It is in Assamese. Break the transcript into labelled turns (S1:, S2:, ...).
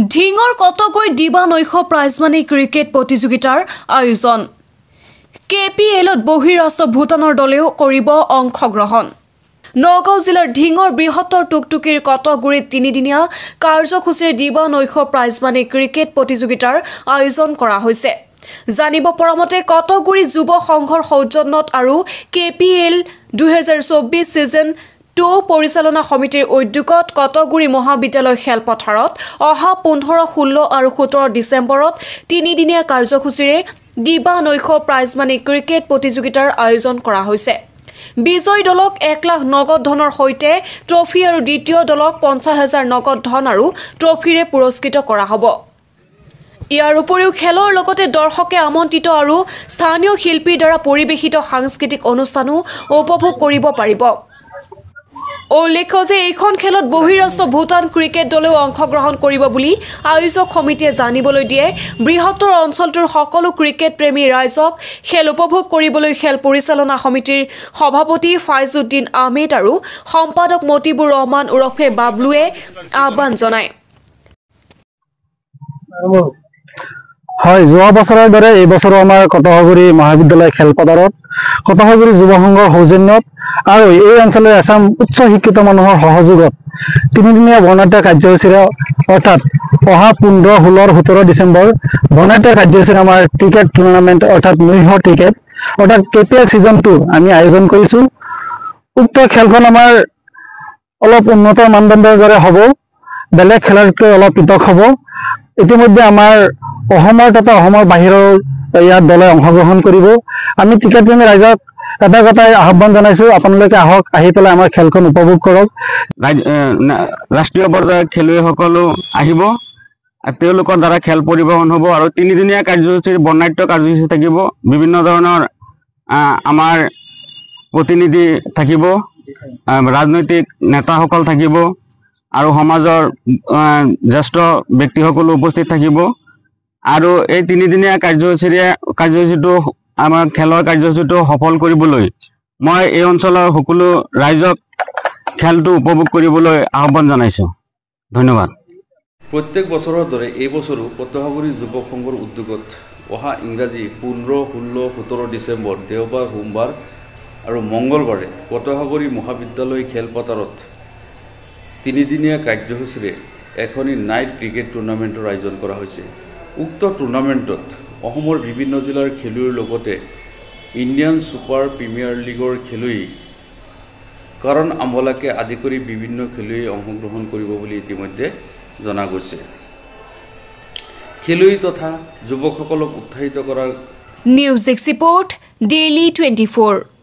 S1: ঢিঙৰ কটগুৰি দিবা নৈশ প্ৰাইজমানী ক্ৰিকেট প্ৰতিযোগিতাৰ আয়োজন KPLত বহিৰাষ্ট্ৰ ভূটানৰ দলেও কৰিব অংশগ্ৰহণ নগাঁও জিলাৰ ঢিঙৰ বৃহত্তৰ টুকটুকিৰ কটগুৰিত তিনিদিনীয়া কাৰ্যসূচীৰ দিবা নৈশ প্ৰাইজমানী ক্ৰিকেট প্ৰতিযোগিতাৰ আয়োজন কৰা হৈছে জানিব পৰামতে কটগুৰি যুৱ সংঘৰ সৌজন্যত আৰু KPL 2024 সিজন 2 পৰিচালনা সমিতিৰ উদ্যোগত কটগুৰি মহাবিদ্যালয় খেলপথাৰত অহা 15, 16 আৰু 17 ডিচেম্বৰত তিনিদিনীয়া কাৰ্যসূচীৰে দিবা নৈশ প্ৰাইজমানী ক্ৰিকেট প্ৰতিযোগিতাৰ আয়োজন কৰা হৈছে বিজয় দলক 1 লাখ নগদ ধনৰ সৈতে ট্ৰফি আৰু দ্বিতীয় দলক 50,000 নগদ ধন আৰু ট্ৰফিৰে পুৰস্কৃত কৰা হ'ব ইয়াৰ উপৰিও খেলৰ লগতে দৰ্শকে আমন্ত্ৰিত আৰু স্থানীয় শিল্পীৰ দ্বাৰা পৰিবেশিত সাংস্কৃতিক অনুষ্ঠানো উপভোগ কৰিব পাৰিব উল্লেখ্য যে এইখন খেলত বহিৰাষ্ট্ৰ ভূটান ক্ৰিকেট দলেও অংশগ্ৰহণ কৰিব বুলি আয়োজক সমিতিয়ে জানিবলৈ দিয়ে বৃহত্তৰ অঞ্চলটোৰ সকলো ক্ৰিকেট প্ৰেমী ৰাইজক খেল উপভোগ কৰিবলৈ খেল পৰিচালনা সমিতিৰ সভাপতি ফাইজউদ্দিন আহমেদ আৰু সম্পাদক মতিবুৰ ৰহমান উৰফে বাবলুৱে আহ্বান জনায়
S2: হয় যোৱা বছৰৰ দৰে এই বছৰো আমাৰ কটগুৰি মহাবিদ্যালয় খেলপথাৰত কটগুৰি যুৱ সংঘৰ সৌজন্যত আৰু এই অঞ্চলৰ এছাম উচ্চ শিক্ষিত মানুহৰ সহযোগত তিনিদিনীয়া বৰ্ণাঢ্য কাৰ্যসূচীৰে অৰ্থাৎ অহা 15, 16, 17 ডিচেম্বৰ বৰ্ণাঢ্য কাৰ্যসূচীৰে আমাৰ ক্ৰিকেট টুৰ্ণামেণ্ট অৰ্থাৎ নৈশ ক্ৰিকেট অৰ্থাৎ KPL সিজন 2 আমি আয়োজন কৰিছোঁ উক্ত খেলখন আমাৰ অলপ উন্নত মানদণ্ডৰ দৰে হ'ব বেলেগ খেলতকৈ অলপ পৃথক হ'ব ইতিমধ্যে আমাৰ অসমৰ তথা অসমৰ বাহিৰৰ ইয়াত দলে অংশগ্ৰহণ কৰিব আমি ক্ৰিকেট প্ৰেমী ৰাইজক এটা কথাই আহ্বান জনাইছোঁ আপোনালোকে আহক আহি পেলাই আমাৰ খেলখন উপভোগ কৰক
S3: ৰাষ্ট্ৰীয় পৰ্যায়ৰ খেলুৱৈসকলো আহিব তেওঁলোকৰ দ্বাৰা খেল পৰিবহণ হ'ব আৰু তিনিদিনীয়া কাৰ্যসূচীৰ বৰ্ণাঢ্য কাৰ্যসূচী থাকিব বিভিন্ন ধৰণৰ আমাৰ প্ৰতিনিধি থাকিব ৰাজনৈতিক নেতাসকল থাকিব আৰু সমাজৰ জ্যেষ্ঠ ব্যক্তিসকলো উপস্থিত থাকিব আৰু এই তিনিদিনীয়া কাৰ্যসূচীটো আমাৰ খেলৰ কাৰ্যসূচীটো সফল কৰিবলৈ মই এই অঞ্চলৰ সকলো ৰাইজক খেলটো উপভোগ কৰিবলৈ আহ্বান জনাইছোঁ ধন্যবাদ
S4: প্ৰত্যেক বছৰৰ দৰে এই বছৰো কটগুৰি যুৱ সংঘৰ উদ্যোগত অহা ইংৰাজী 15, 16, 17 ডিচেম্বৰ দেওবাৰ সোমবাৰ আৰু মঙ্গলবাৰে কটগুৰি মহাবিদ্যালয় খেলপথাৰত তিনিদিনীয়া কাৰ্যসূচীৰে এখনি নাইট ক্ৰিকেট টুৰ্ণামেণ্টৰ আয়োজন কৰা হৈছে উক্ত টুৰ্ণামেণ্টত অসমৰ বিভিন্ন জিলাৰ খেলুৱৈৰ লগতে ইণ্ডিয়ান ছুপাৰ প্ৰিমিয়াৰ লীগৰ খেলুৱৈ কৰণ আম্বলাকে আদি কৰি বিভিন্ন খেলুৱৈ অংশগ্ৰহণ কৰিব বুলি ইতিমধ্যে জনা গৈছে খেলুৱৈ তথা যুৱকসকলক উৎসাহিত কৰাৰ
S1: নিউজ ৰিপৰ্ট ডেইলি 24